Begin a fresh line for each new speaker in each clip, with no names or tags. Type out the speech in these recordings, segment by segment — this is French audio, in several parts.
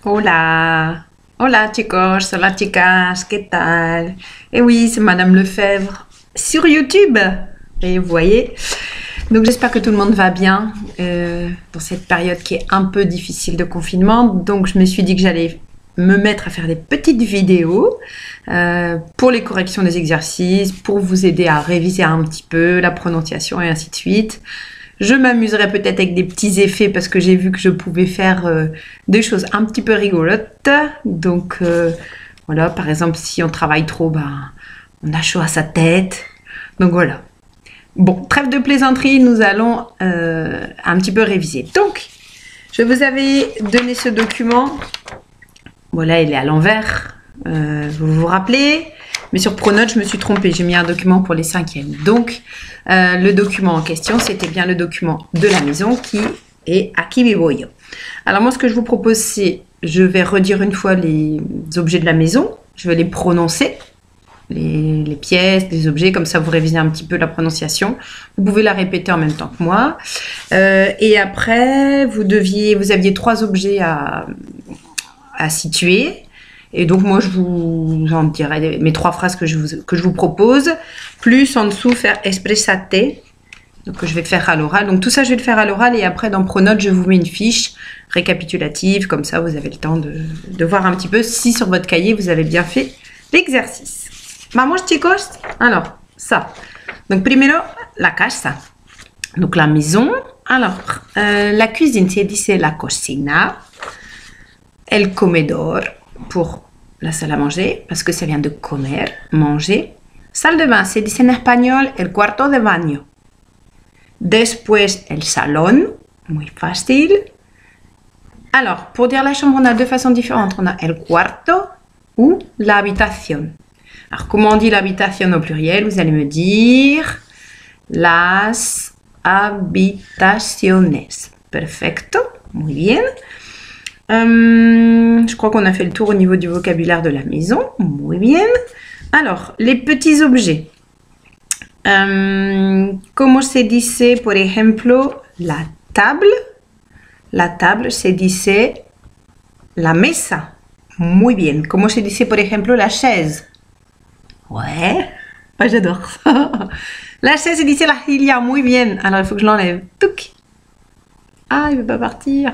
Hola, hola chicos, hola chicas, ¿qué tal? Eh oui, c'est Madame Lefebvre sur YouTube. Et vous voyez, donc j'espère que tout le monde va bien dans cette période qui est un peu difficile de confinement. Donc je me suis dit que j'allais me mettre à faire des petites vidéos pour les corrections des exercices, pour vous aider à réviser un petit peu la prononciation et ainsi de suite. Je m'amuserai peut-être avec des petits effets parce que j'ai vu que je pouvais faire des choses un petit peu rigolotes. Donc voilà, par exemple, si on travaille trop, ben, on a chaud à sa tête. Donc voilà. Bon, trêve de plaisanterie, nous allons un petit peu réviser. Donc, je vous avais donné ce document. Voilà, il est à l'envers. Vous vous rappelez? Mais sur Pronote, je me suis trompée. J'ai mis un document pour les cinquièmes. Donc, le document en question, c'était bien le document de la maison qui est Aquí vivo yo. Alors moi, ce que je vous propose, c'est, je vais redire une fois les objets de la maison. Je vais les prononcer, les pièces, les objets, comme ça vous révisez un petit peu la prononciation. Vous pouvez la répéter en même temps que moi. Et après, vous aviez 3 objets à situer. Et donc moi je vous en dirai mes 3 phrases que je vous propose, plus en dessous faire expressate, donc je vais faire à l'oral. Donc tout ça je vais le faire à l'oral et après dans Pronote je vous mets une fiche récapitulative, comme ça vous avez le temps de voir un petit peu si sur votre cahier vous avez bien fait l'exercice. Vamos chicos. Alors ça. Donc primero la casa. Donc la maison. Alors la cuisine se dice la cocina. El comedor pour la salle à manger, parce que ça vient de comer, manger. Salle de bain, se dice en español el cuarto de baño. Después el salón, muy fácil. Alors, pour dire la chambre, on a 2 façons différentes. On a el cuarto ou la habitación. Alors, comment on dit l'habitation au pluriel? Vous allez me dire las habitaciones. Perfecto, muy bien. Je crois qu'on a fait le tour au niveau du vocabulaire de la maison. Muy bien. Alors, les petits objets. Como se dice, por ejemplo, la table? La table se dice la mesa. Muy bien. Como se dice, por ejemplo, la chaise? Ouais. Ah, j'adore ça. La chaise se dice la silla. Muy bien. Alors, il faut que je l'enlève. Touc. Ah, il ne veut pas partir.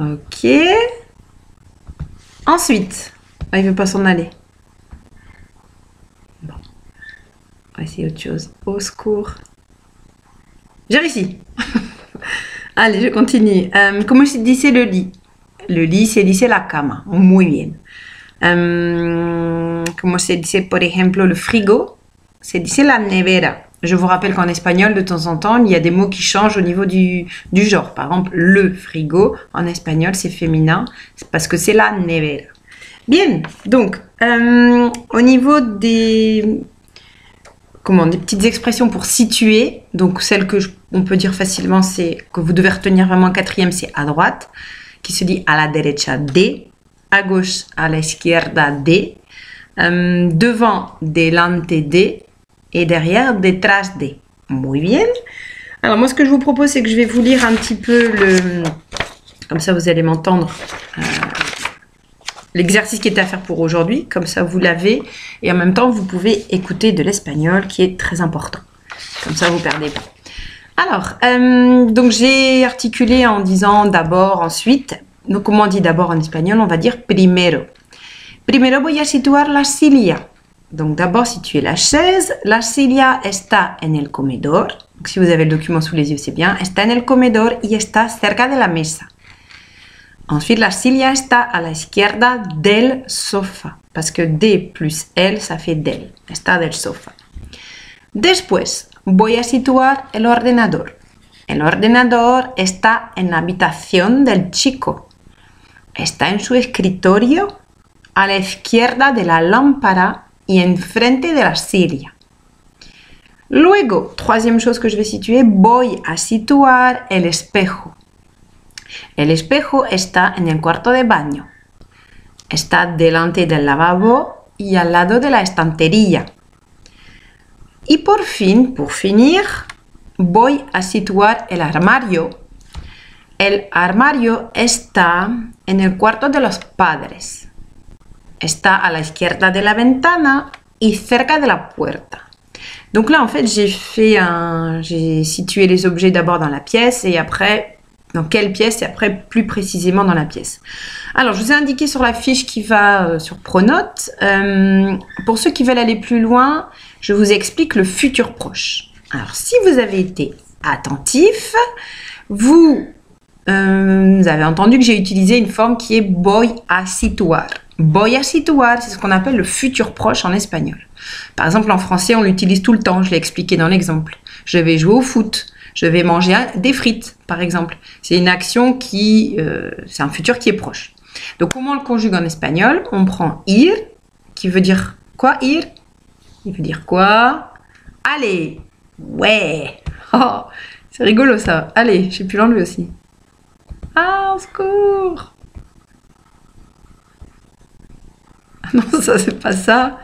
Ok. Ensuite, il ne veut pas s'en aller. Bon. On va essayer autre chose. Au secours. J'ai réussi. Allez, je continue. Comment se dit le lit? Le lit, se dice la cama. Muy bien. Comment se dice, por ejemplo, le frigo? Se dice la nevera. Je vous rappelle qu'en espagnol, de temps en temps, il y a des mots qui changent au niveau du genre. Par exemple, le frigo, en espagnol, c'est féminin, parce que c'est la nevera. Bien, donc, au niveau des petites expressions pour situer, donc celle que on peut dire facilement, c'est que vous devez retenir vraiment 4e, c'est à droite, qui se dit à la derecha de, à gauche, à la izquierda de, devant, delante de, et derrière, detrás de. Muy bien. Alors moi, ce que je vous propose, c'est que je vais vous lire un petit peu comme ça, vous allez m'entendre l'exercice qui est à faire pour aujourd'hui. Comme ça, vous l'avez. Et en même temps, vous pouvez écouter de l'espagnol, qui est très important. Comme ça, vous ne perdez pas. Alors, donc j'ai articulé en disant d'abord, ensuite. Donc, comment on dit d'abord en espagnol? On va dire primero. Primero voy a situar la silla. Donc d'abord situer la chaise. La silla está en el comedor. Donc, si vous avez le document sous les yeux, c'est bien. Está en el comedor y está cerca de la mesa. Ensuite, la silla está a la izquierda del sofá. Parce que de plus el, ça fait del. Está del sofá. Después, voy a situar el ordenador. El ordenador está en la habitación del chico. Está en su escritorio a la izquierda de la lámpara y enfrente de la silla. Luego, 3e chose que je vais situer, voy a situar el espejo. El espejo está en el cuarto de baño. Está delante del lavabo y al lado de la estantería. Y por fin, pour finir, voy a situar el armario. El armario está en el cuarto de los padres. Está à la izquierda de la ventana y cerca de la puerta. Donc là, en fait, j'ai situé les objets d'abord dans la pièce et après, dans quelle pièce et après plus précisément dans la pièce. Alors, je vous ai indiqué sur la fiche qui va sur Pronote. Pour ceux qui veulent aller plus loin, je vous explique le futur proche. Alors, si vous avez été attentif, vous avez entendu que j'ai utilisé une forme qui est voy a situar. Voy a situar, c'est ce qu'on appelle le futur proche en espagnol. Par exemple, en français, on l'utilise tout le temps. Je l'ai expliqué dans l'exemple. Je vais jouer au foot. Je vais manger des frites, par exemple. C'est une action qui... c'est un futur qui est proche. Donc, comment on le conjugue en espagnol? On prend ir, qui veut dire quoi, ir? Il veut dire quoi? Allez! Ouais! Oh, c'est rigolo, ça. Allez, j'ai pu l'enlever aussi. Ah, au secours! Non, ça, c'est pas ça.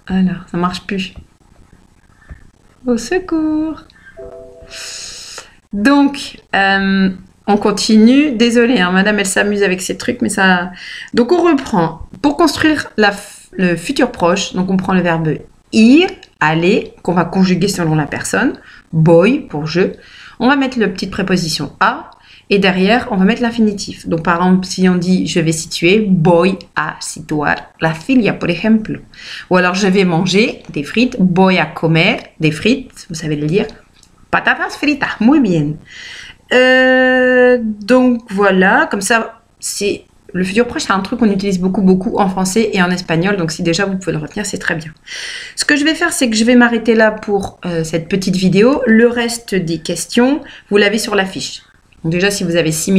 Alors, ça marche plus. Au secours! Donc, on continue. Désolée, hein, madame, elle s'amuse avec ces trucs, mais ça... Donc, on reprend. Pour construire le futur proche, donc on prend le verbe ir, aller, qu'on va conjuguer selon la personne. Voy, pour je. On va mettre la petite préposition a. Et derrière, on va mettre l'infinitif. Donc, par exemple, si on dit « je vais situer »,« voy a situar la filia », por ejemplo. Ou alors, je vais manger des frites. « Voy a comer des frites », vous savez le dire. « Patatas fritas », muy bien. Donc, voilà. Comme ça, c'est... Le futur proche, c'est un truc qu'on utilise beaucoup en français et en espagnol. Donc, si déjà vous pouvez le retenir, c'est très bien. Ce que je vais faire, c'est que je vais m'arrêter là pour cette petite vidéo. Le reste des questions, vous l'avez sur la fiche. Donc déjà, si vous avez 7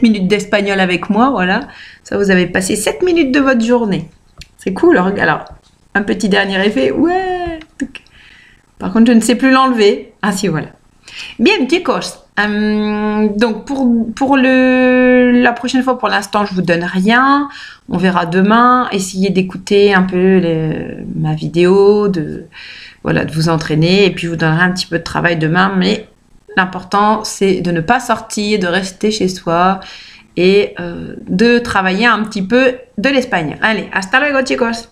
minutes d'espagnol avec moi, voilà, ça vous avez passé 7 minutes de votre journée. C'est cool. Alors, un petit dernier effet. Ouais. Par contre, je ne sais plus l'enlever. Ah si, voilà. Bien, chicos. Donc, pour la prochaine fois, pour l'instant, je vous donne rien. On verra demain. Essayez d'écouter un peu ma vidéo, de vous entraîner. Et puis, je vous donnerai un petit peu de travail demain, mais... L'important, c'est de ne pas sortir, de rester chez soi et de travailler un petit peu de l'espagnol. Allez, hasta luego, chicos!